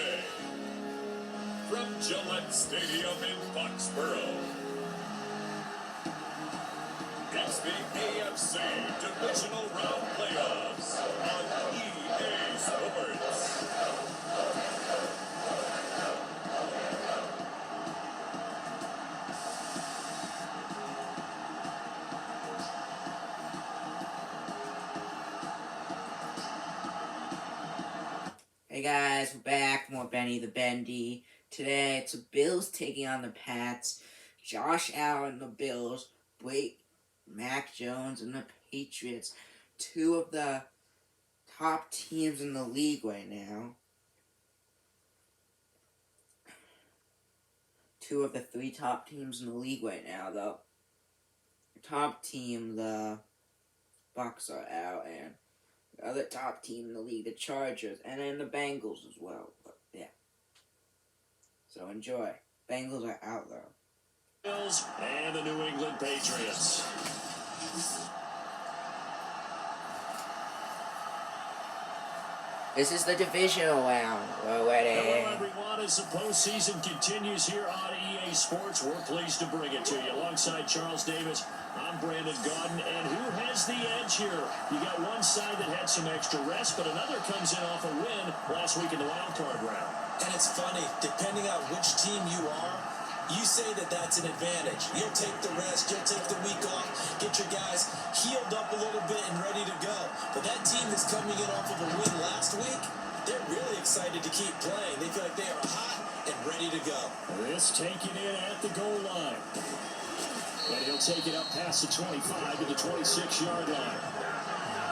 today. From Gillette Stadium in Foxborough, it's the AFC Divisional Round Playoffs on EA Sports. Hey guys, we're back. More Benny the Bendy. Today it's the Bills taking on the Pats. Josh Allen, the Bills. Mac Jones, and the Patriots. Two of the top teams in the league right now. Two of the three top teams in the league right now. The top team, the Bucs, are out, and the other top team in the league, the Chargers, and then the Bengals as well. But yeah. So enjoy. Bengals are out though. Bills and the New England Patriots. This is the divisional round. We're ready. Hello everyone, as the postseason continues here on EA Sports, we're pleased to bring it to you. Alongside Charles Davis, I'm Brandon Gaudin, and who has the edge here? You got one side that had some extra rest, but another comes in off a win last week in the wild card round. And it's funny, depending on which team you are, you say that that's an advantage. You'll take the rest, you'll take the week off, get your guys healed up a little bit and ready to go. But that team that's coming in off of a win last week, they're really excited to keep playing. They feel like they are hot and ready to go. This taken in at the goal line. And he'll take it up past the 25 to the 26-yard line.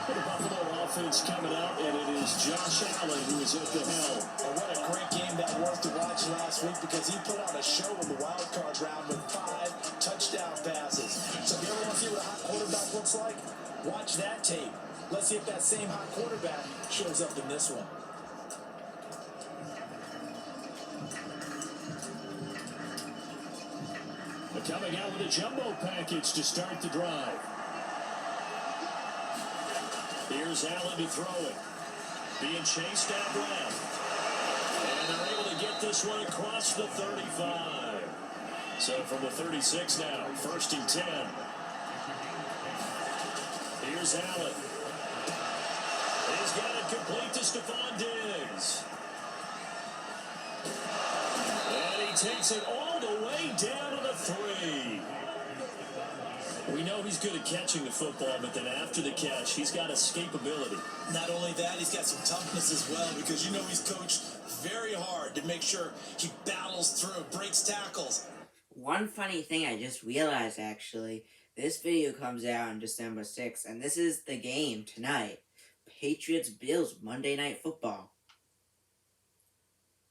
The Buffalo offense coming out, and it is Josh Allen who is at the helm. And what a great game that was to watch last week, because he put on a show in the wild card round with 5 touchdown passes. So if you ever want to see what a hot quarterback looks like, watch that tape. Let's see if that same hot quarterback shows up in this one. They're coming out with a jumbo package to start the drive. Here's Allen to throw it. Being chased out left. And they're able to get this one across the 35. So from the 36 now, 1st and 10. Here's Allen. He's got it complete to Stephon Diggs. And he takes it all the way down to the 3. We know he's good at catching the football, but then after the catch, he's got escapability. Not only that, he's got some toughness as well, because you know he's coached very hard to make sure he battles through, breaks tackles. One funny thing I just realized, actually, this video comes out on December 6th, and this is the game tonight. Patriots-Bills, Monday Night Football.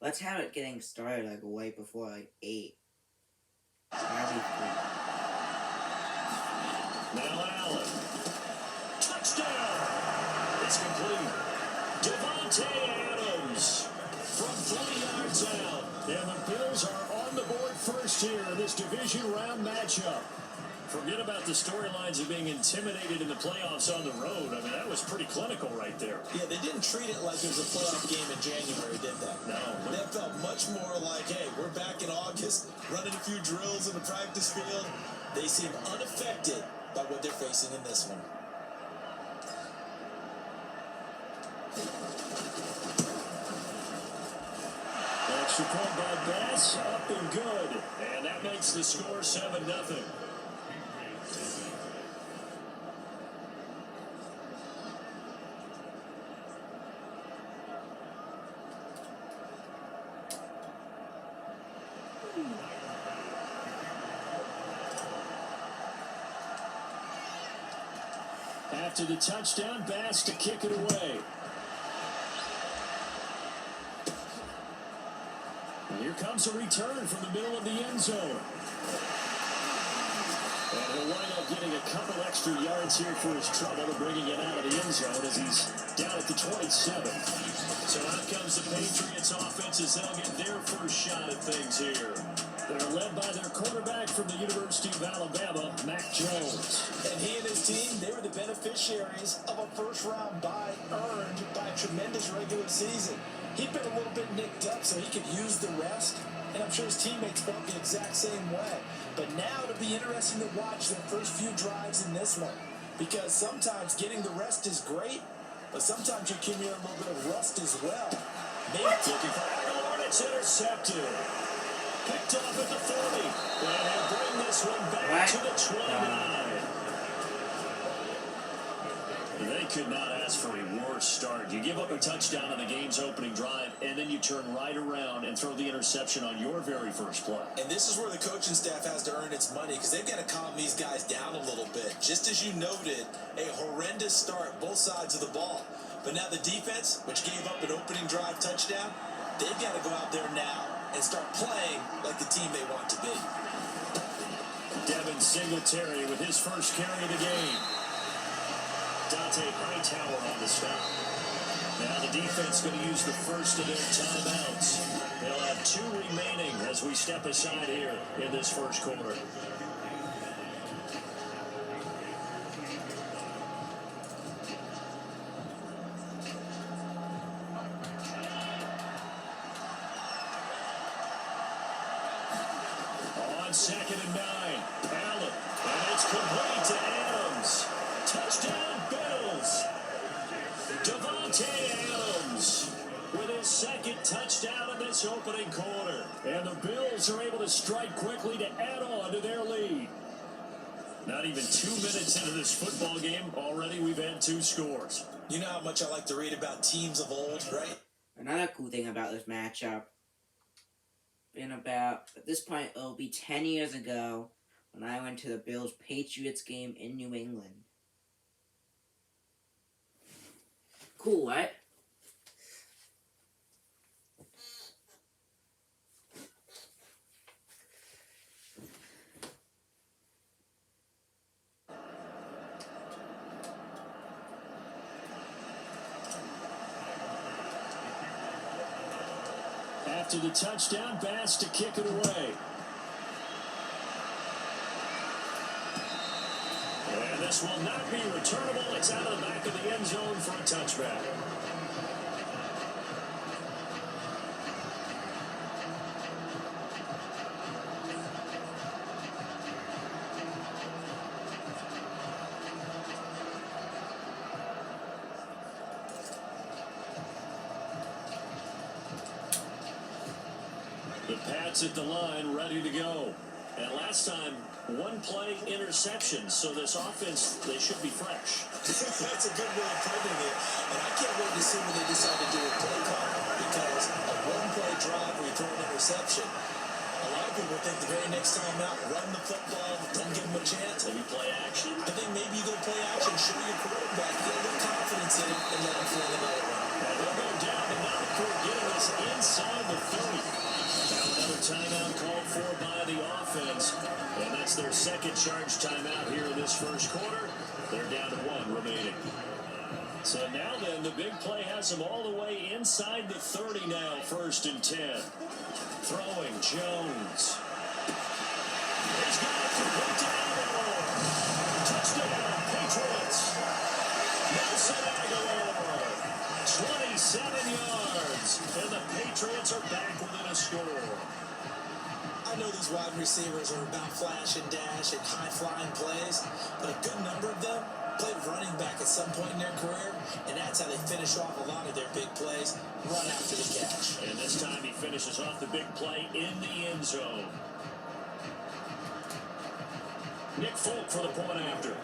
Let's have it getting started like way before 8. That'd be fun. Now Allen. Touchdown! It's complete. Devontae Adams from 20 yards out. And the Bills are on the board first here in this division round matchup. Forget about the storylines of being intimidated in the playoffs on the road. I mean, that was pretty clinical right there. Yeah, they didn't treat it like it was a playoff game in January, did they? No. That felt much more like, hey, we're back in August, running a few drills in the practice field. They seem unaffected by what they're facing in this one. Extra point by Bass, up and good. And that makes the score 7-0. After the touchdown, Bass to kick it away. And here comes a return from the middle of the end zone. And he'll wind up getting a couple extra yards here for his trouble, bringing it out of the end zone as he's down at the 27. So out comes the Patriots offense as they'll get their first shot at things here. They're led by their quarterback from the University of Alabama, Mac Jones. And he and his team, they were the beneficiaries of a first-round bye earned by a tremendous regular season. He'd been a little bit nicked up, so he could use the rest. And I'm sure his teammates felt the exact same way. But now it'll be interesting to watch their first few drives in this one. Because sometimes getting the rest is great, but sometimes you accumulate a little bit of rust as well. Maybe looking for Aguilar, and it's intercepted. Picked off at the 40. And he'll bring this one back to the 29. They could not ask for a worse start. You give up a touchdown on the game's opening drive, and then you turn right around and throw the interception on your very first play. And this is where the coaching staff has to earn its money, because they've got to calm these guys down a little bit. Just as you noted, a horrendous start, both sides of the ball. But now the defense, which gave up an opening drive touchdown, they've got to go out there now and start playing like the team they want to be. Devin Singletary with his first carry of the game. Dante Hightower on the stop. Now the defense going to use the first of their timeouts. They'll have 2 remaining as we step aside here in this first quarter. On 2nd and 9, Allen, and it's complete to Adams. Touchdown, Bills. Davante Adams with his second touchdown in this opening quarter. And the Bills are able to strike quickly to add on to their lead. Not even 2 minutes into this football game, already we've had 2 scores. You know how much I like to read about teams of old, right? Another cool thing about this matchup, at this point, it'll be 10 years ago when I went to the Bills-Patriots game in New England. Cool, right? After the touchdown, Bass to kick it away. And this will not be returnable. It's out of the back of the end zone for a touchback. The Pats at the line, ready to go. And last time, 1 play interception, so this offense, they should be fresh. That's a good way of putting it. And I can't wait to see what they decide to do with play call. Because a 1-play drive where you throw an interception, a lot of people think the very next time out, run the football, don't give them a chance. Maybe play action? I think maybe you go play action, show your quarterback, get a little confidence in it, and let him fling another one. And they'll go down, and now the court getting us inside the 30. Now another timeout called for by the offense. And that's their second charge timeout here in this first quarter. They're down to 1 remaining. So now then, the big play has them all the way inside the 30 now, 1st and 10. Throwing Jones. He's got it complete to Aguilar. Touchdown, Patriots. Nelson Aguilar. 27 yards. And the Patriots are back within a score. I know these wide receivers are about flash and dash and high-flying plays, but a good number of them played running back at some point in their career, and that's how they finish off a lot of their big plays, run after the catch. And this time he finishes off the big play in the end zone. Nick Folk for the point after.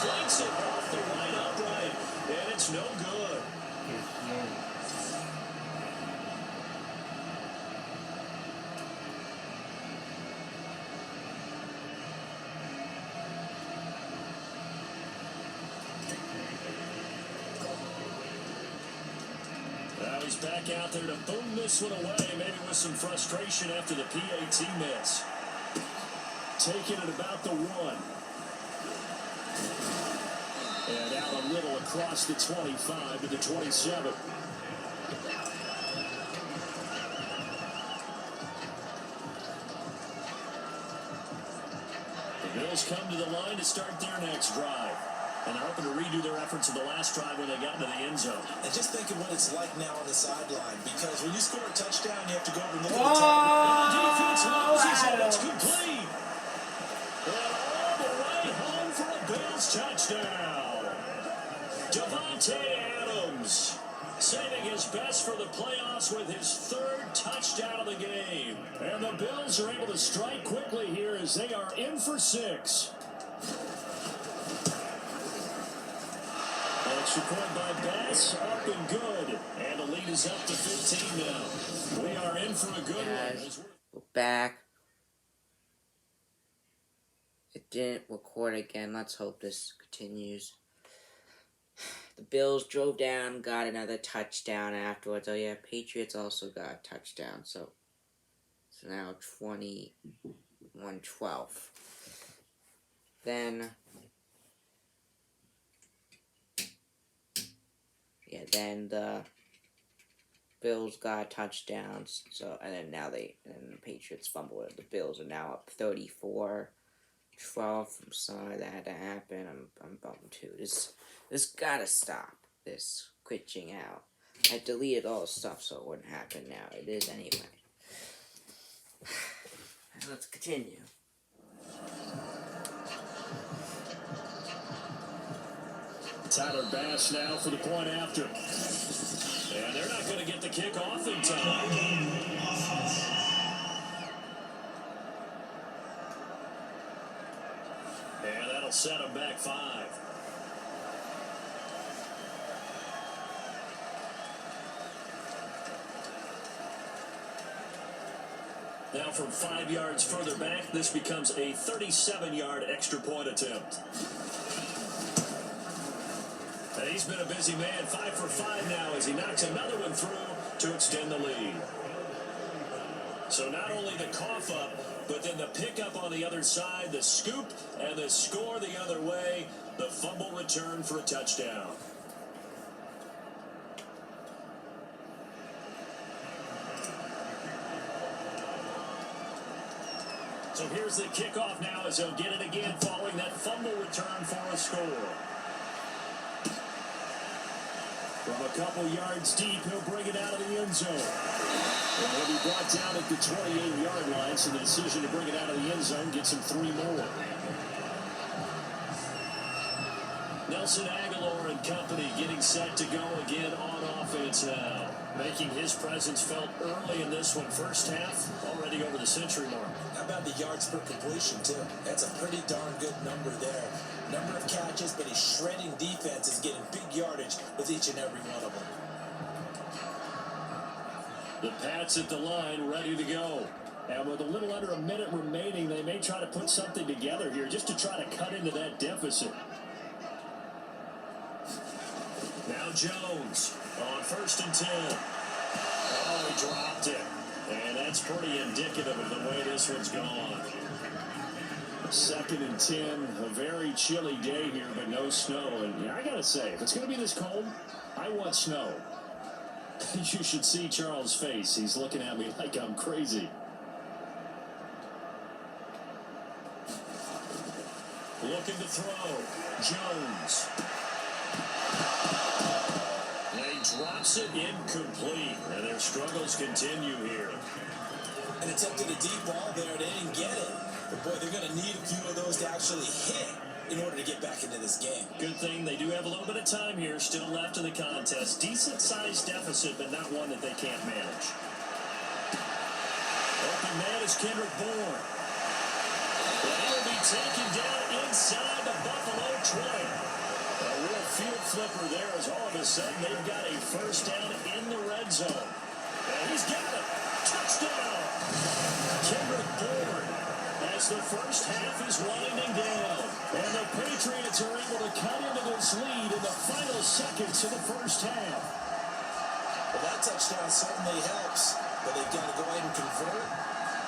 Clanks it off the right upright, and it's no good. Now he's back out there to boom this one away, maybe with some frustration after the PAT miss. Taking it about the 1. And out a little across the 25 to the 27. Bills come to the line to start their next drive. And they're hoping to redo their efforts of the last drive when they got into the end zone. And just think of what it's like now on the sideline, because when you score a touchdown, you have to go over and look Whoa! at the time. And the defense loses it. It's complete. And all the way home for a Bills touchdown. Davante Adams saving his best for the playoffs with his third touchdown of the game. And the Bills are able to strike quickly here as they are in for 6. Extra point by Bass, up and good. And the lead is up to 15 now. We are in for a good one. We're back. It didn't record again. Let's hope this continues. The Bills drove down, got another touchdown afterwards. Oh yeah, Patriots also got a touchdown. So now 21-12. Then the Bills got touchdowns. So and the Patriots fumbled it. The Bills are now up 34-12. I'm sorry that had to happen. I'm bummed too. This gotta stop. This glitching out. I deleted all the stuff so it wouldn't happen now. It is anyway. Let's continue. Tyler Bass now for the point after. And they're not going to get the kick off in time. And that'll set them back 5. Now from 5 yards further back, this becomes a 37-yard extra point attempt. And he's been a busy man, 5 for 5 now as he knocks another one through to extend the lead. So not only the cough up, but then the pickup on the other side, the scoop, and the score the other way, the fumble return for a touchdown. So here's the kickoff now as they'll get it again following that fumble return for a score. From a couple yards deep, he'll bring it out of the end zone. And he'll be brought down at the 28-yard line, so the decision to bring it out of the end zone gets him 3 more. Nelson Aguilar and company getting set to go again on offense now. Making his presence felt early in this one. First half, already over the century mark. How about the yards per completion, too? That's a pretty darn good number there. Number of catches, but he's shredding defenses, getting big yardage with each and every one of them. The Pats at the line, ready to go. And with a little under a minute remaining, they may try to put something together here just to try to cut into that deficit. Now Jones on 1st and 10. Oh, he dropped it. And that's pretty indicative of the way this one's gone. 2nd and 10, a very chilly day here, but no snow. And I gotta say, if it's gonna be this cold, I want snow. You should see Charles' face. He's looking at me like I'm crazy. Looking to throw. Jones. And he drops it incomplete. And their struggles continue here. And attempted a deep ball there. They didn't get it. But, boy, they're going to need a few of those to actually hit in order to get back into this game. Good thing they do have a little bit of time here still left in the contest. Decent-sized deficit, but not one that they can't manage. Open man is Kendrick Bourne. And he'll be taken down inside the Buffalo 20. A real field flipper there as all of a sudden they've got a first down in the red zone. And he's got it. Touchdown. Kendrick Bourne. As the first half is winding down. And the Patriots are able to cut into this lead in the final seconds of the first half. Well, that touchdown certainly helps. But they've got to go ahead and convert,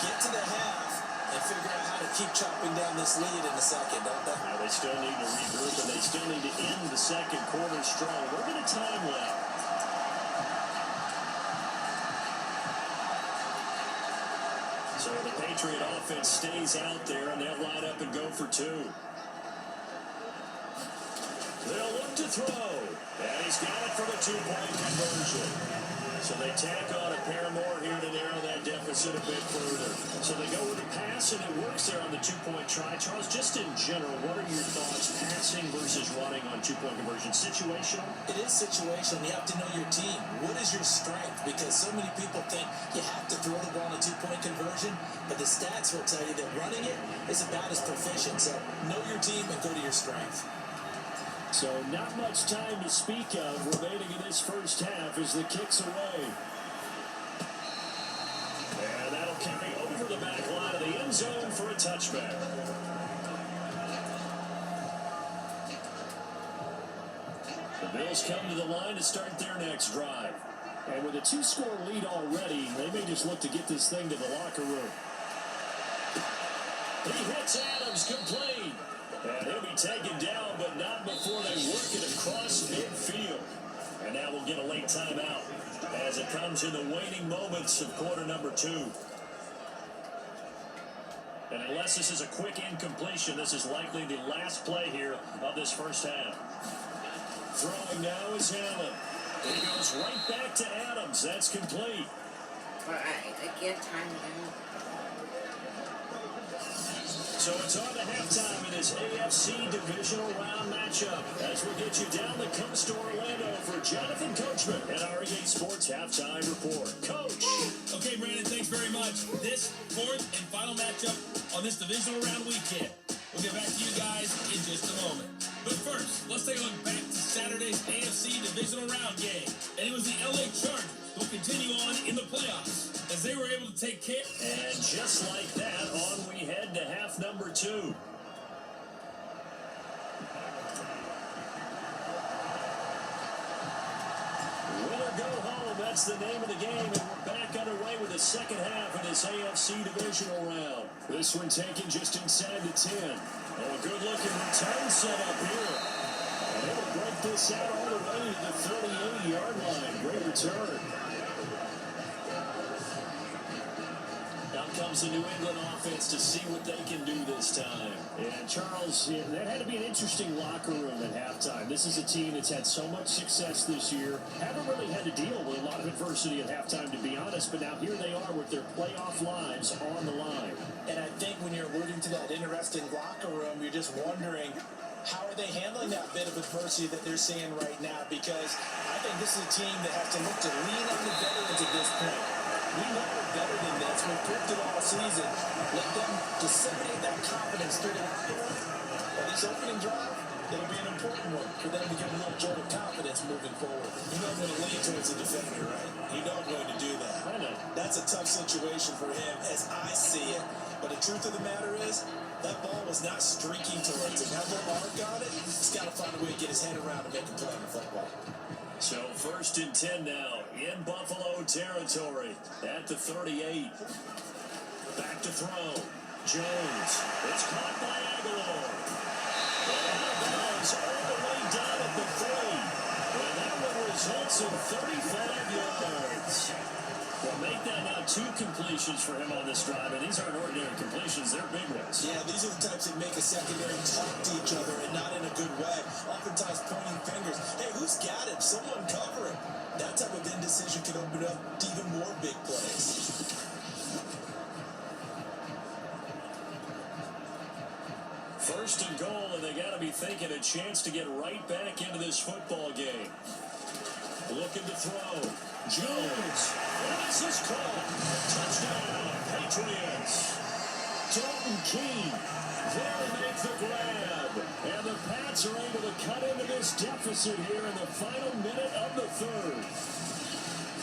get to the half, and figure out how to keep chopping down this lead in the second, don't they? Now they still need to regroup, and they still need to end the second quarter strong. We're going to time left. So the Patriot offense offense stays out there, and they'll line up and go for two. They'll look to throw. And he's got it for the two-point conversion. So they tack on a pair more here to narrow that deficit a bit further. So they go with a pass, and it works there on the two-point try. Charles, just in general, what are your thoughts passing versus running on two-point conversion? Situational? It is situational. You have to know your team. What is your strength? Because so many people think you have to throw the ball on a two-point conversion, but the stats will tell you that running it is about as proficient. So know your team and go to your strength. So not much time to speak of remaining in this first half as the kick's away. And that'll carry over the back line of the end zone for a touchback. The Bills come to the line to start their next drive. And with a two-score lead already, they may just look to get this thing to the locker room. He hits Adams complete. And he'll be taken down, but not before they work it across midfield. And now we'll get a late timeout as it comes in the waning moments of quarter number 2. And unless this is a quick incompletion, this is likely the last play here of this first half. Throwing now is Allen. It goes right back to Adams. That's complete. All right, I get time now. So it's on to halftime in this AFC Divisional Round matchup as we get you down the coast to Orlando for Jonathan Coachman at our EA Sports Halftime Report. Coach. Okay, Brandon, thanks very much. This fourth and final matchup on this Divisional Round weekend. We'll get back to you guys in just a moment. But first, let's take a look back to Saturday's AFC Divisional Round game. And it was the LA Chargers who will continue on in the playoffs as they were able to take care. And just like that, on we head to half number 2. Winner go home, that's the name of the game, and we're back underway with the second half of this AFC Divisional Round. This one taken just inside the 10. Oh, a good-looking return set up here. And they will break this out all the way to the 38-yard line. Great return. Comes the New England offense to see what they can do this time. And Charles, that had to be an interesting locker room at halftime. This is a team that's had so much success this year. Haven't really had to deal with a lot of adversity at halftime, to be honest, but now here they are with their playoff lives on the line. And I think when you're alluding to that interesting locker room, you're just wondering, how are they handling that bit of adversity that they're seeing right now? Because I think this is a team that has to look to lean on the veterans at this point. We know we're better than this. We've proved it all season. Let them disseminate that confidence through the locker room. Well, this opening drive, it'll be an important one for them to get a little jolt of confidence moving forward. You know I'm going to lean towards the defender, right? You know I'm going to do that. I know. That's a tough situation for him as I see it. But the truth of the matter is, that ball was not streaking towards him. Have their arc on it, he's got to find a way to get his head around and make a play on the football. So first and 10 now in Buffalo territory at the 38. Back to throw. Jones. It's caught by Aguilar. And out of bounds all the way down at the 3. And that one results in 35 yards. Well, make that now 2 completions for him on this drive, and these aren't ordinary completions, they're big ones. Yeah, these are the types that make a secondary talk to each other and not in a good way. Oftentimes pointing fingers. Hey, who's got him? Someone cover him. That type of indecision can open up to even more big plays. First and goal, and they got to be thinking a chance to get right back into this football game. Looking to throw. Jones. That is his call. Touchdown, Patriots. Dalton Keene. They'll make the grab. And the Pats are able to cut into this deficit here in the final minute of the third.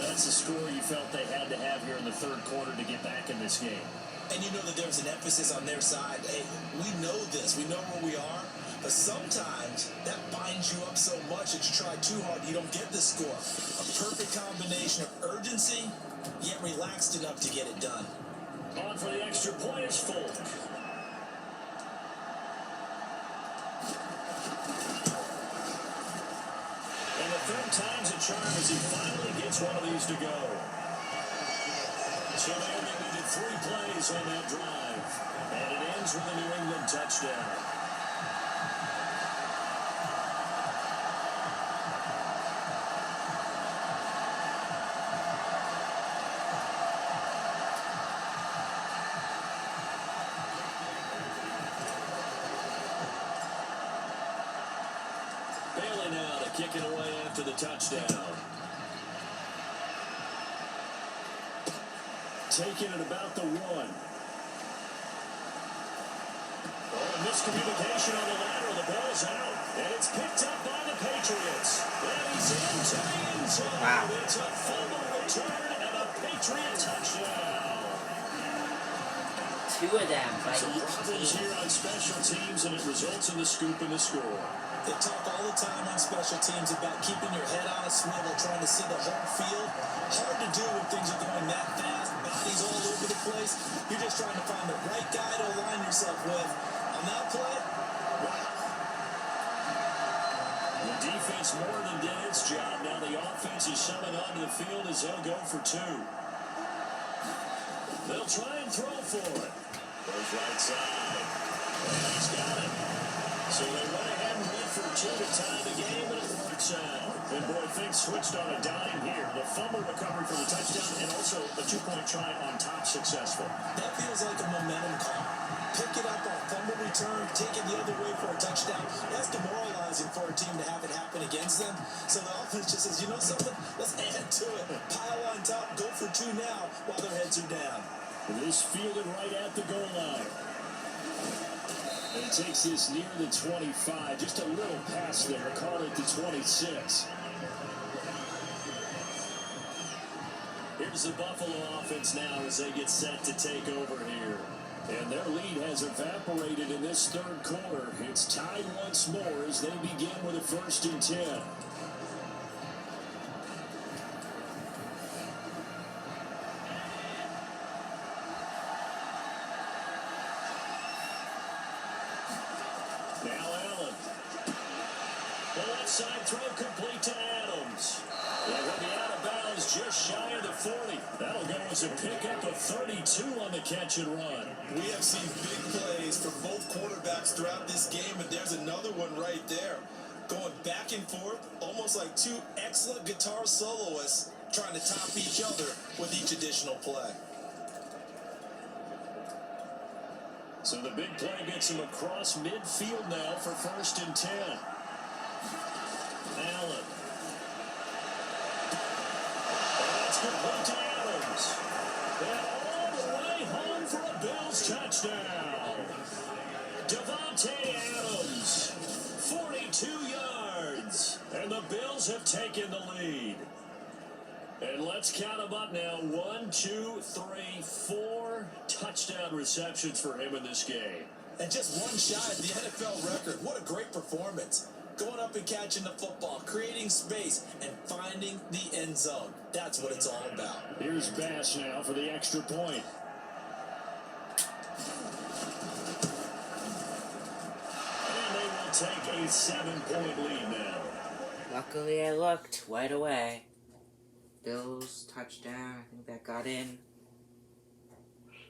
That's the score you felt they had to have here in the third quarter to get back in this game. And you know that there's an emphasis on their side. Hey, we know this. We know where we are. But sometimes that binds you up so much that you try too hard, you don't get the score. A perfect combination of urgency, yet relaxed enough to get it done. On for the extra point is Folk. And the third time's a charm as he finally gets one of these to go. So they only need to 3 plays on that drive. And it ends with a New England touchdown. Bailey now to kick it away after the touchdown. Taking it about the 1. Oh, miscommunication on the lateral. The ball's out. And it's picked up by the Patriots. And he's into the end zone. Wow. It's a fumble return and a Patriot touchdown. 2 of them by Some each problems team. here on special teams, and it results in the scoop and the score. They talk all the time on special teams about keeping your head on a swivel, trying to see the whole field. Hard to do when things are going that fast, bodies all over the place. You're just trying to find the right guy to align yourself with. On that play, wow. The defense more than did its job. Now the offense is summoned onto the field as they'll go for 2. They'll try and throw for it. Goes right side. And he's got it. So they went ahead and went for 2 to tie the game, and it works out. And boy, things switched on a dime here. The fumble recovery for the touchdown, and also a 2-point try on top successful. That feels like a momentum call. Pick it up on fumble return, take it the other way for a touchdown. That's demoralizing for a team to have it happen against them. So the offense just says, you know something? Let's add to it. Pile on top, go for 2 now while their heads are down. It is fielded right at the goal line. And it takes this near the 25. Just a little pass there. Call it the 26. Here's the Buffalo offense now as they get set to take over here. And their lead has evaporated in this 3rd quarter. It's tied once more as they begin with a 1st and 10. Now Allen. The left side throw complete to Adams. They're going to be out of bounds just shy of the 40. That'll go as a pickup of 32 on the catch and run. We have seen big plays from both quarterbacks throughout this game, and there's another one right there. Going back and forth, almost like 2 excellent guitar soloists trying to top each other with each additional play. So the big play gets him across midfield now for 1st and 10. Allen. And that's complete to Adams. And all the way home for a Bills touchdown. Devontae Adams, 42 yards. And the Bills have taken the lead. And let's count them up now. 1, 2, 3, 4 touchdown receptions for him in this game. And just 1 shy of the NFL record. What a great performance. Going up and catching the football, creating space, and finding the end zone. That's what it's all about. Here's Bass now for the extra point. And they will take a 7-point lead now. Luckily, I looked right away. Bills touchdown. I think that got in.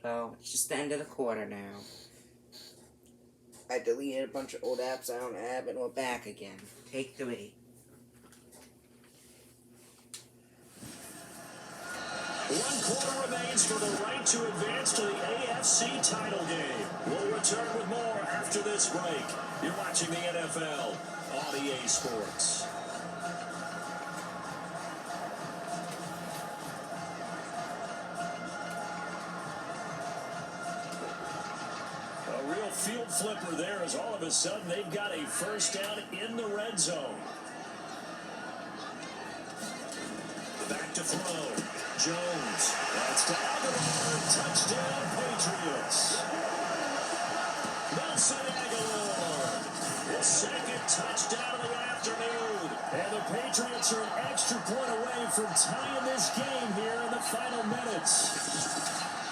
So it's just the end of the quarter now. I deleted a bunch of old apps I don't have, and we're back again. Take 3. One quarter remains for the right to advance to the AFC title game. We'll return with more after this break. You're watching the NFL on EA Sports. A real field flipper there as all of a sudden they've got a first down in the red zone. Back to throw. Jones. That's down the line. Touchdown, Patriots. Nelson Aguilar. The 2nd touchdown of the afternoon. And the Patriots are an extra point away from tying this game here in the final minutes.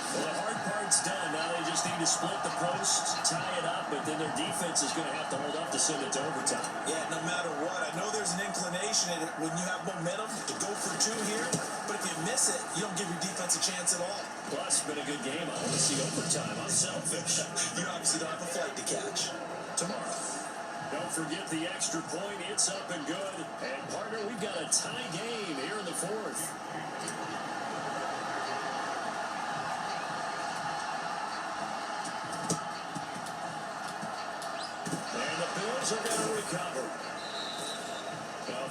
Well, the hard part's done. Now they just need to split the post, tie it up, but then their defense is going to have to hold up to send it to overtime. Yeah, no matter what. I know there's an inclination in it when you have momentum to go for two here, but if you miss it, you don't give your defense a chance at all. Plus, it's been a good game. I want to see overtime. I'm selfish. You obviously don't have a flight to catch. Tomorrow. Don't forget the extra point. It's up and good. And, partner, we've got a tie game here in the fourth. And the Bills are going to recover.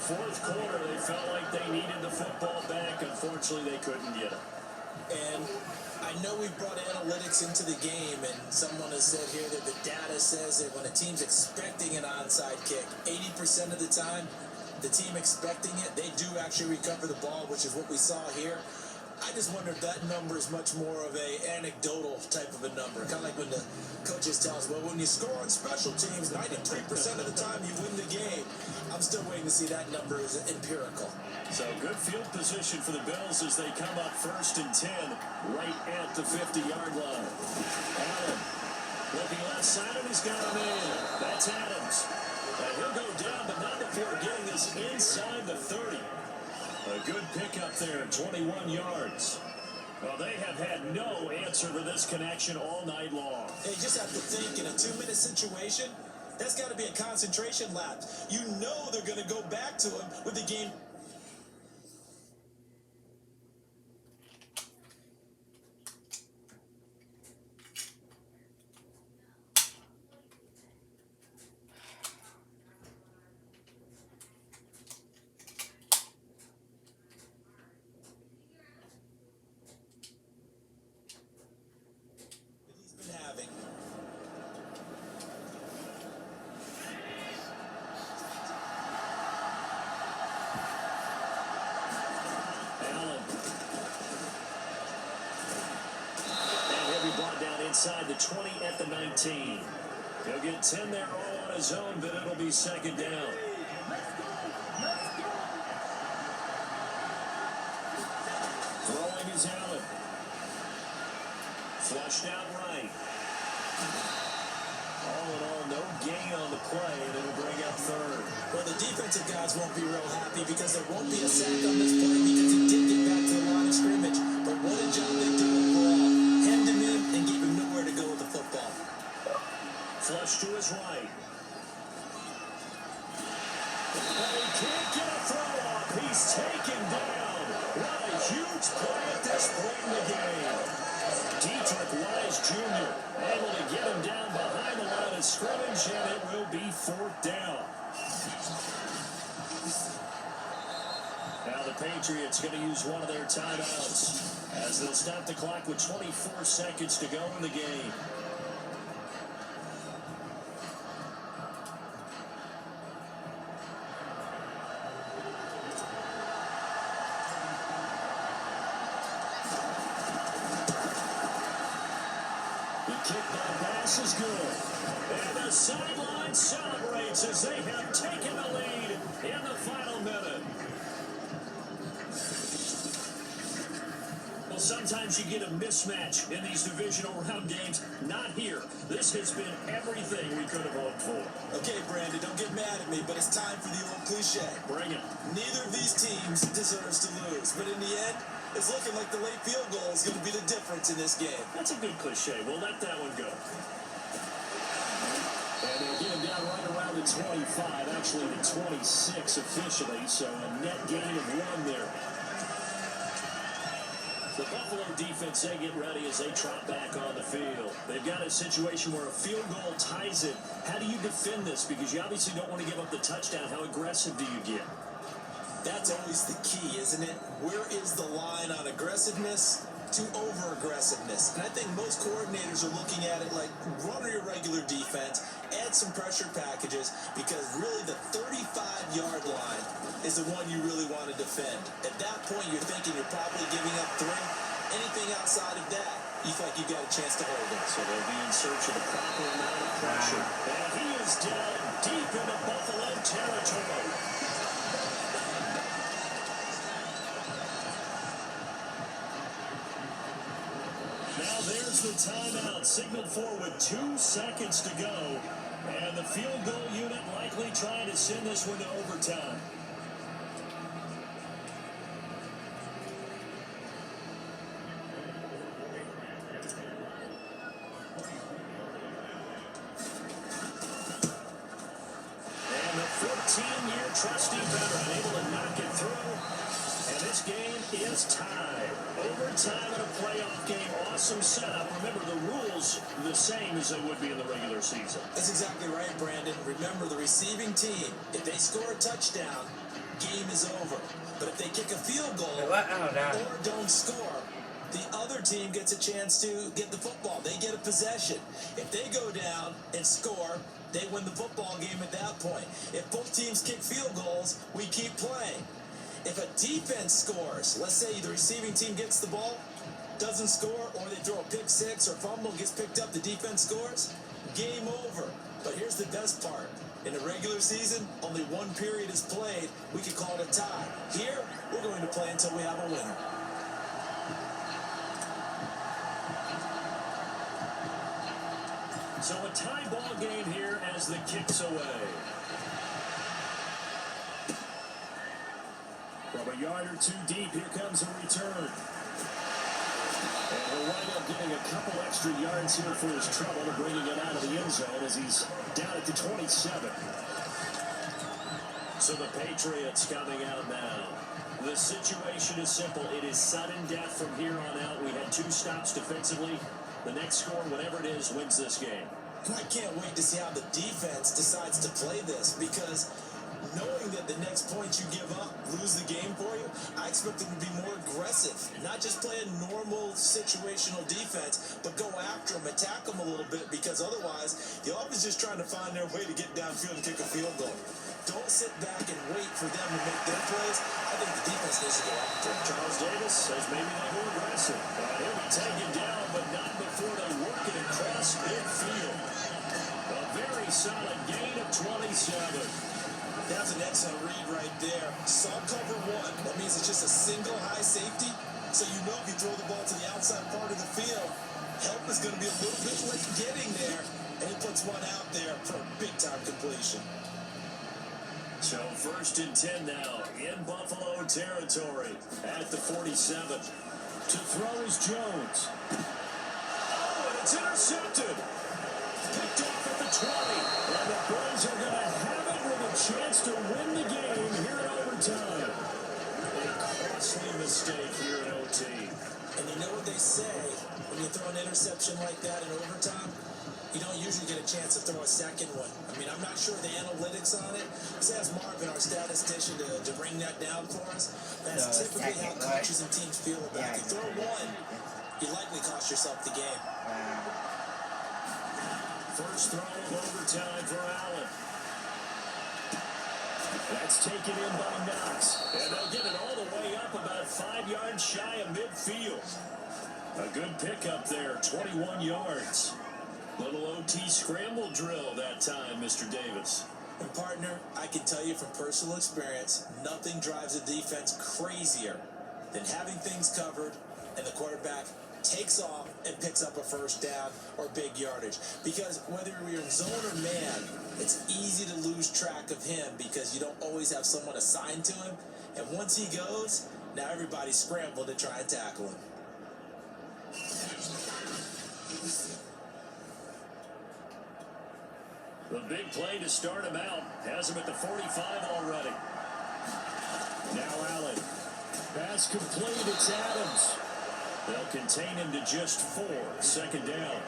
Fourth quarter, they felt like they needed the football back. Unfortunately, they couldn't get it. And I know we've brought analytics into the game, and someone has said here that the data says that when a team's expecting an onside kick, 80% of the time, the team expecting it, they do actually recover the ball, which is what we saw here. I just wonder if that number is much more of a anecdotal type of a number. Kind of like when the coaches tell us, well, when you score on special teams, 93% of the time you win the game. I'm still waiting to see that number is empirical. So good field position for the Bills as they come up 1st and 10 right at the 50-yard line. Allen looking left side, and he's got a man. That's Adams. And he'll go down, but not before getting this inside the 30. A good pickup there, 21 yards. Well, they have had no answer for this connection all night long. Hey, you just have to think in a 2-minute situation, that's got to be a concentration lapse. You know they're going to go back to him with the game. Inside the 20 at the 19. He'll get 10 there all on his own, but it'll be 2nd down. Throwing is Allen. Flushed out right. All in all, no gain on the play, and it'll bring up 3rd. Well, the defensive guys won't be real happy because there won't be a sack on this play because he did get back to the line of scrimmage. But what a job they did overall. Hemmed him in and gave him nowhere to go with the football. Flush to his right. But he can't get a throw off. He's taken down. What a huge play at this point in the game. Dietrich Wise Jr. able to get him down behind the line of scrimmage, and it will be 4th down. Now the Patriots going to use one of their timeouts as they'll stop the clock with 24 seconds to go in the game. The kickball pass is good. And the sideline celebrates as they have taken the lead in the final minute. Well, sometimes you get a mismatch in these divisional round games. Not here. This has been everything we could have hoped for. Okay, Brandon, don't get mad at me, but it's time for the old cliche. Bring it. Neither of these teams deserves to lose, but in the end, it's looking like the late field goal is going to be the difference in this game. That's a good cliche. We'll let that one go. And they'll get him down right around the 25, actually the 26 officially, so a net gain of 1 there. The Buffalo defense, they get ready as they trot back on the field. They've got a situation where a field goal ties it. How do you defend this? Because you obviously don't want to give up the touchdown. How aggressive do you get? That's always the key, isn't it? Where is the line on aggressiveness to over-aggressiveness? And I think most coordinators are looking at it like run your regular defense, add some pressure packages, because really the 35-yard line is the one you really want to defend. At that point, you're thinking you're probably giving up 3. Anything outside of that, you feel like you've got a chance to hold it. So they'll be in search of the proper amount of pressure. And he is down deep into Buffalo territory. Now the timeout, signaled for with 2 seconds to go. And the field goal unit likely trying to send this one to overtime. And the 14-year trusty veteran able to knock it through. And this game is tied. Overtime in a playoff game. Awesome setup. Remember, the rules the same as they would be in the regular season. That's exactly right, Brandon. Remember, the receiving team, if they score a touchdown, game is over. But if they kick a field goal or don't score, the other team gets a chance to get the football. They get a possession. If they go down and score, they win the football game at that point. If both teams kick field goals, we keep playing. If a defense scores, let's say the receiving team gets the ball, doesn't score, or they throw a pick six or fumble, gets picked up, the defense scores, game over. But here's the best part. In a regular season, only one period is played. We could call it a tie. Here, we're going to play until we have a winner. So a tie ball game here as the kick's away. From a yard or two deep, here comes a return. And he'll wind up getting a couple extra yards here for his trouble and bringing it out of the end zone as he's down at the 27. So the Patriots coming out now. The situation is simple. It is sudden death from here on out. We had 2 stops defensively. The next score, whatever it is, wins this game. I can't wait to see how the defense decides to play this, because knowing that the next point you give up lose the game for you, I expect them to be more aggressive. Not just play a normal situational defense, but go after them, attack them a little bit, because otherwise the offense is just trying to find their way to get downfield and kick a field goal. Don't sit back and wait for them to make their plays. I think the defense needs to go after them. Charles Davis says maybe they go aggressive. He'll be taken down, but not before they work it across midfield. A very solid gain of 27. That's an excellent read right there. Saw cover 1. That means it's just a single high safety. So you know if you throw the ball to the outside part of the field, help is going to be a little bit late getting there. And he puts one out there for a big-time completion. So 1st and 10 now in Buffalo territory at the 47. To throw is Jones. Oh, and it's intercepted. Picked off at the 20. And the Bills are going to have it with a chance to win the game here in overtime. A costly mistake here in OT. And you know what they say, when you throw an interception like that in overtime, you don't usually get a chance to throw a second one. I mean, I'm not sure the analytics on it. Let's ask Marvin, our statistician, to bring that down for us. That's typically how coaches and teams feel about it. If you throw one, you likely cost yourself the game. First throw of overtime for Allen. That's taken in by Knox. And they'll get it all the way up about 5 yards shy of midfield. A good pickup there, 21 yards. Little OT scramble drill that time, Mr. Davis. And partner, I can tell you from personal experience, nothing drives a defense crazier than having things covered and the quarterback takes off and picks up a first down or big yardage. Because whether you're in zone or man, it's easy to lose track of him because you don't always have someone assigned to him. And once he goes, now everybody's scrambling to try and tackle him. The big play to start him out has him at the 45 already. Now Allen. Pass complete. It's Adams. They'll contain him to just 4. 2nd down.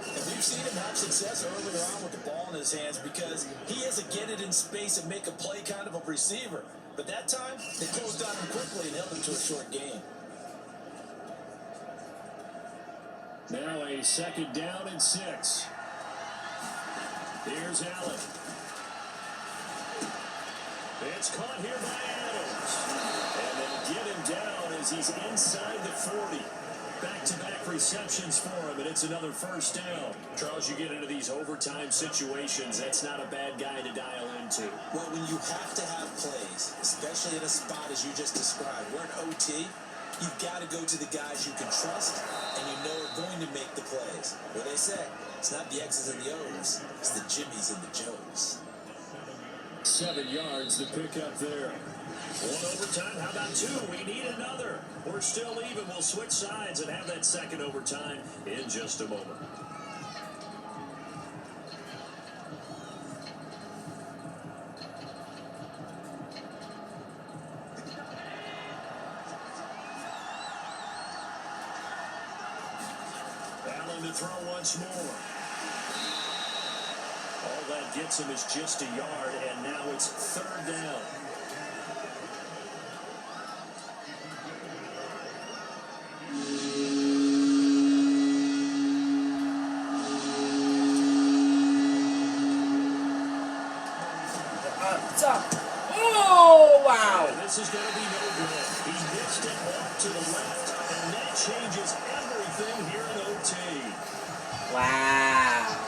And we've seen him have success earlier on with the ball in his hands because he is a get it in space and make a play kind of a receiver. But that time, they closed on him quickly and held him to a short gain. Now a 2nd down and 6. Here's Allen. It's caught here by Adams. And they'll get him down as he's inside the 40. Back-to-back receptions for him, and it's another first down. Charles, you get into these overtime situations, that's not a bad guy to dial into. Well, when you have to have plays, especially in a spot as you just described, we're in OT, you've got to go to the guys you can trust and you know are going to make the plays. What they say, it's not the X's and the O's, it's the Jimmies and the Joes. 7 yards to pick up there. One overtime, how about 2? We need another. We're still even. We'll switch sides and have that second overtime in just a moment. Allen to throw once more. All that gets him is just a yard, and now it's 3rd down. Oh, wow. And this is going to be no good. He missed it off to the left, and that changes everything here in OT. Wow.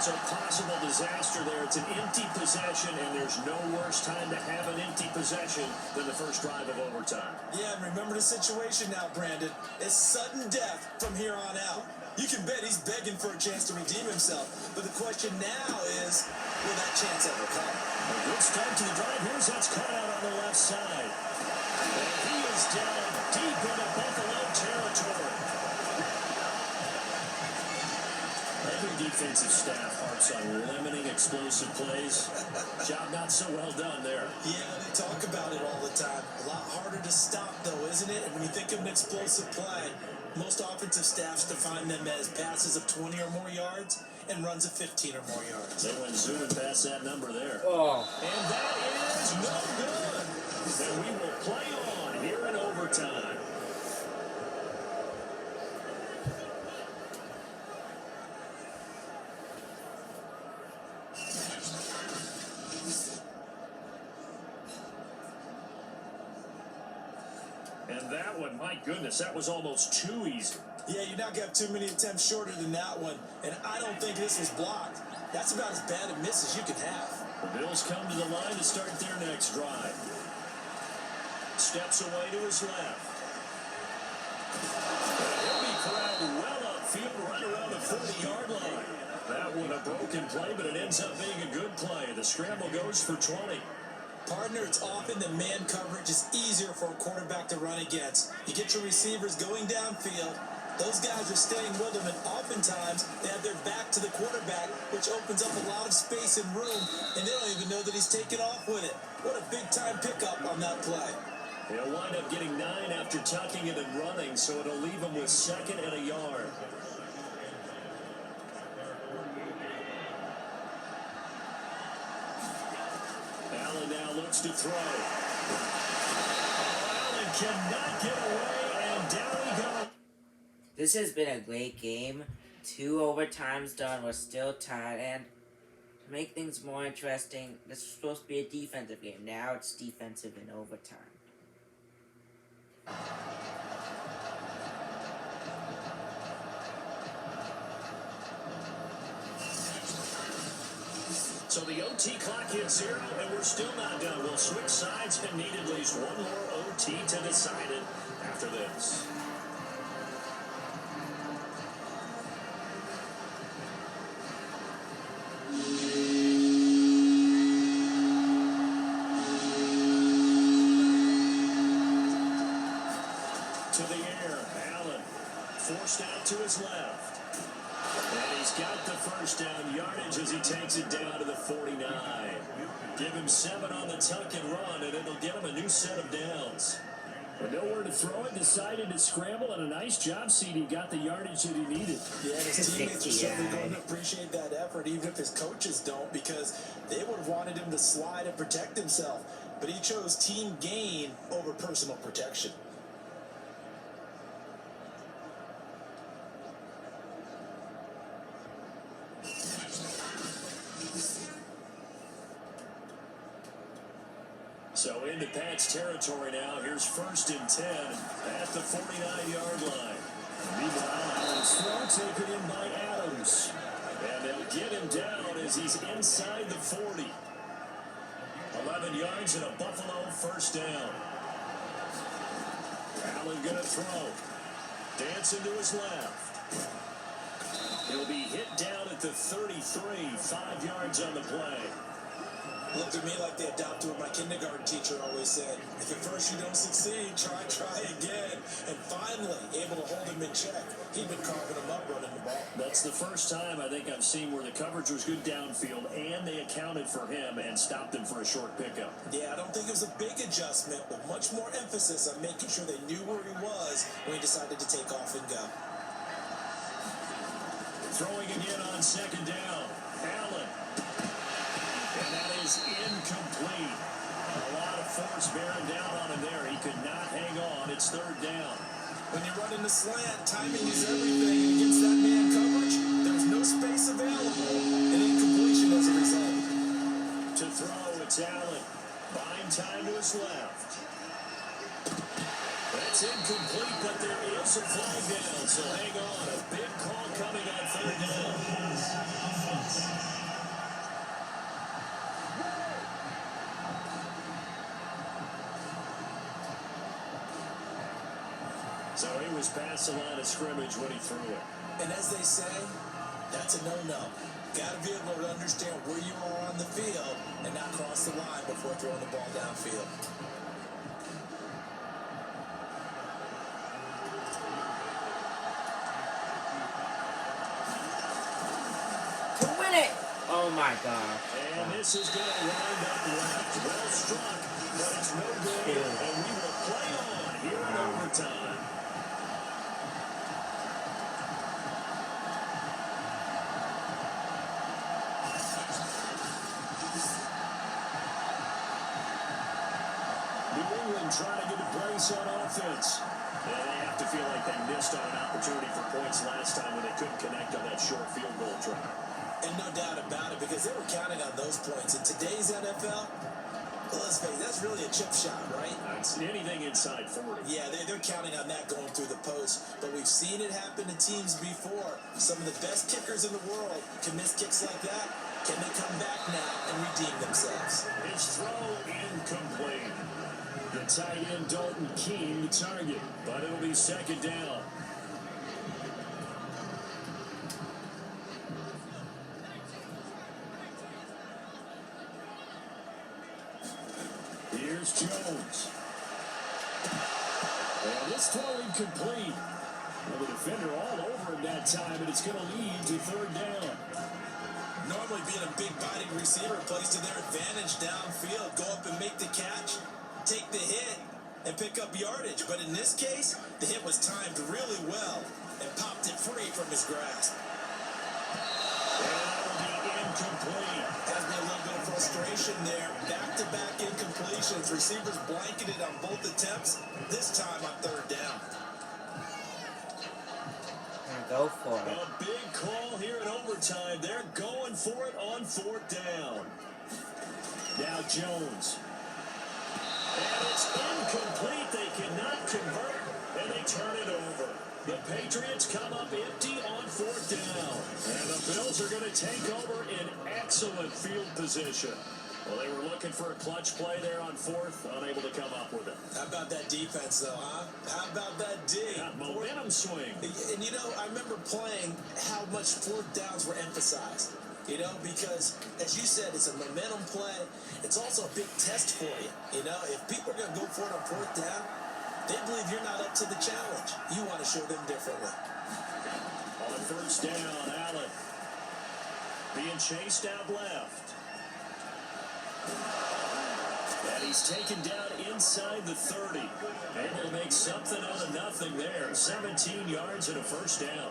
It's a possible disaster there. It's an empty possession, and there's no worse time to have an empty possession than the first drive of overtime. Yeah, and remember the situation now, Brandon. It's sudden death from here on out. You can bet he's begging for a chance to redeem himself. But the question now is, will that chance ever come? A good start to the drive. Here's that's caught out on the left side. And he is down deep into Buffalo territory. Every defensive staff harps on limiting explosive plays. Job not so well done there. Yeah, they talk about it all the time. A lot harder to stop, though, isn't it? And when you think of an explosive play, most offensive staffs define them as passes of 20 or more yards and runs of 15 or more yards. They went zooming past that number there. Oh. And that is no good. And we will play on here in overtime. And that one, my goodness, that was almost too easy. Yeah, you're not going to have too many attempts shorter than that one. And I don't think this was blocked. That's about as bad a miss as you can have. The Bills come to the line to start their next drive. Steps away to his left. He'll be corralled well upfield, right around the 40-yard line. That one a broken play, but it ends up being a good play. The scramble goes for 20. Partner, it's often the man coverage is easier for a quarterback to run against. You get your receivers going downfield. Those guys are staying with them, and oftentimes they have their back to the quarterback, which opens up a lot of space and room, and they don't even know that he's taken off with it. What a big-time pickup on that play. He'll wind up getting 9 after tucking it and running, so it'll leave him with 2nd and a yard. Allen now looks to throw. Allen cannot get away, and down he goes. This has been a great game. 2 overtimes done. We're still tied. And to make things more interesting, this was supposed to be a defensive game. Now it's defensive in overtime. So the OT clock hits 0, and we're still not done. We'll switch sides and need at least one more OT to decide it after this. To the air, Allen forced out to his left. And he's got the first down yardage as he takes it down to the 49. Give him 7 on the tuck and run, and it'll get him a new set of downs. But nowhere to throw it, decided to scramble, and a nice job, CD. Got the yardage that he needed. Yeah, and his teammates are certainly going to appreciate that effort, even if his coaches don't, because they would have wanted him to slide and protect himself. But he chose team gain over personal protection. So into Pat's territory now. Here's 1st and 10 at the 49-yard line. Meanwhile, This throw taken in by Adams. And they'll get him down as he's inside the 40. 11 yards and a Buffalo first down. Allen going to throw. Dancing to his left. He'll be hit down at the 33, 5 yards on the play. Looked at me like they adopted what my kindergarten teacher always said. If at first you don't succeed, try again. And finally, able to hold him in check. He'd been carving him up running the ball. That's the first time I think I've seen where the coverage was good downfield and they accounted for him and stopped him for a short pickup. Yeah, I don't think it was a big adjustment, but much more emphasis on making sure they knew where he was when he decided to take off and go. Throwing again on second down. Allen. And that is incomplete. A lot of force bearing down on him there. He could not hang on. It's third down. When you run in the slant, timing is everything. And against that man coverage, there's no space available. And incompletion as a result. To throw, it's Allen. Buying time to his left. That's incomplete, but there is a flag down. So hang on. A big call coming on third down. So he was past the line of scrimmage when he threw it. And as they say, that's a no-no. Got to be able to understand where you are on the field and not cross the line before throwing the ball downfield. To win it! Oh my God. And this is going to wind up left. Well struck, but it's no good. And we will play on here in overtime. New England trying to get a brace on offense. Yeah, they have to feel like they missed on an opportunity for points last time when they couldn't connect on that short field goal try. And no doubt about it, because they were counting on those points. In today's NFL, let's face it, that's really a chip shot, right? It's anything inside 40. Yeah, they're counting on that going through the post. But we've seen it happen to teams before. Some of the best kickers in the world can miss kicks like that. Can they come back now and redeem themselves? His throw incomplete. The tight end Dalton Keene, the target, but it'll be second down. Here's Jones. And this throw incomplete. Well, the defender all over him that time, and it's going to lead to third down. Normally being a big biting receiver plays to their advantage downfield. Go up and make the catch, take the hit, and pick up yardage. But in this case, the hit was timed really well and popped it free from his grasp. And that'll be incomplete. Has been a little bit of frustration there. Back-to-back incompletions. Receivers blanketed on both attempts, this time on third down. Go for it. A big call here in overtime. They're going for it on fourth down. Now Jones. And it's incomplete. They cannot convert, and they turn it over. The Patriots come up empty on fourth down. And the Bills are going to take over in excellent field position. Well, they were looking for a clutch play there on fourth, unable to come up with it. How about that defense, though, huh? How about that D? Yeah, momentum swing. And, you know, I remember playing how much fourth downs were emphasized. You know, because, as you said, it's a momentum play. It's also a big test for you. You know, if people are going to go for it on fourth down, they believe you're not up to the challenge. You want to show them differently. On first down, Allen being chased out left. And he's taken down inside the 30. Able to make something out of nothing there. 17 yards and a first down.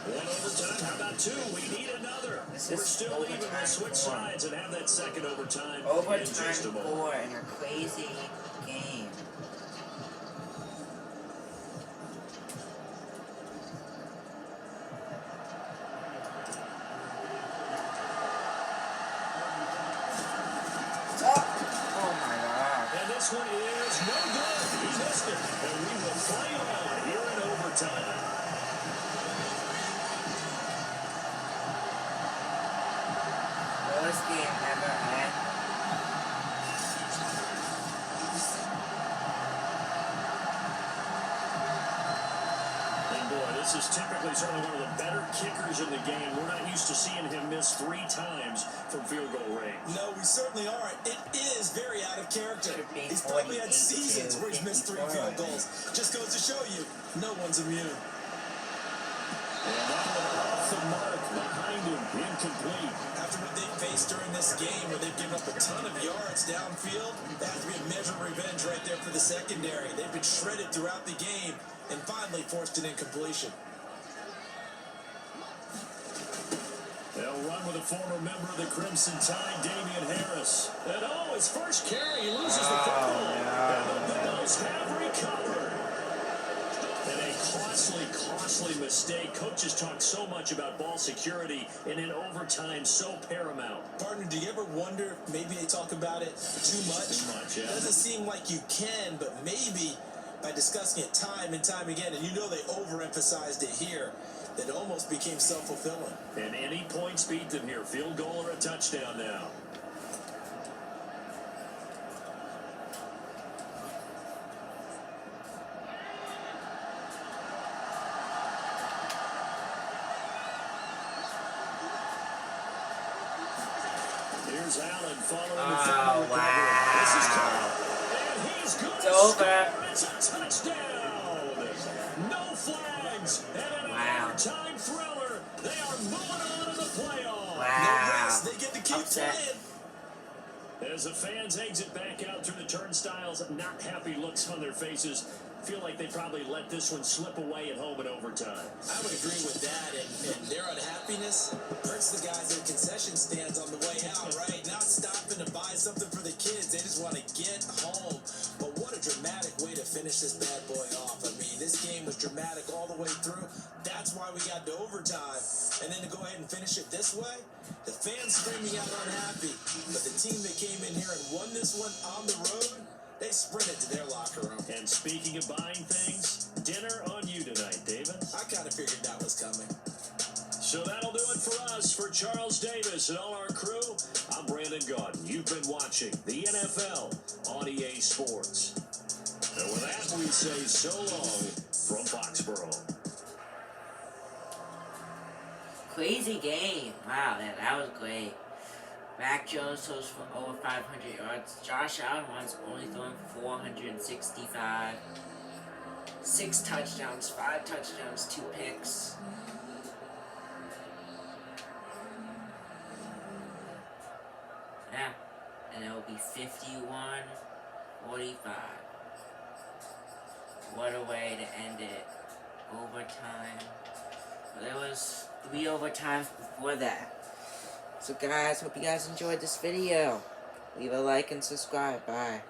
One overtime. How about two? We need another. We're still even. We'll switch sides and have that second overtime. in just a Overtime moment. 4 in a crazy game. It's up. boy, this is typically certainly one of the better kickers in the game. We're not used to seeing him miss 3 times from field goal range. No, we certainly aren't. It is very out of character. Should be He's probably had 48 seasons where he's missed 3 field goals. Just goes to show you, no one's immune. And that one off the mark behind him, incomplete. After what they faced during this game, where they've given up a ton of yards downfield, that has to be a measure of revenge right there for the secondary. They've been shredded throughout the game and finally forced an incompletion. They'll run with a former member of the Crimson Tide, Damian Harris. And his first carry, he loses the football. And the Bills have recovered. And a costly mistake. Coaches talk so much about ball security, and in overtime, so paramount. Partner, do you ever wonder if maybe they talk about it too much? Too much, yeah. It doesn't seem like you can, but maybe by discussing it time and time again, and you know they overemphasized it here, that it almost became self-fulfilling. And any points beat them here. Field goal or a touchdown now. Here's Allen following the final wow. This is caught. And he's good. It's over. It's a touchdown. No flags. And an overtime thriller. They are moving on to the playoffs. Wow. They get to keep playing. As the fans exit back out through the turnstiles, not happy looks on their faces. Feel like they probably let this one slip away at home in overtime. I would agree with that, and their unhappiness hurts the guys at concession stands on the way out, right? Not stopping to buy something for the kids. They just want to get home. But what a dramatic way to finish this bad boy off. I mean, this game was dramatic all the way through. That's why we got to overtime. And then to go ahead and finish it this way, the fans screaming out unhappy. But the team that came in here and won this one on the road, they sprinted to their locker room. And speaking of buying things, dinner on you tonight, David. I kind of figured that was coming. So that'll do it for us. For Charles Davis and all our crew, I'm Brandon Gaudin. You've been watching the NFL on EA Sports. And with that, we say so long from Foxborough. Crazy game. Wow, that was great. Mac Jones throws for over 500 yards. Josh Allen once only thrown for 465. 6 touchdowns, 5 touchdowns, 2 picks. Yeah, and it will be 51-45. What a way to end it. Overtime. There was 3 overtimes before that. So guys, hope you guys enjoyed this video. Leave a like and subscribe. Bye.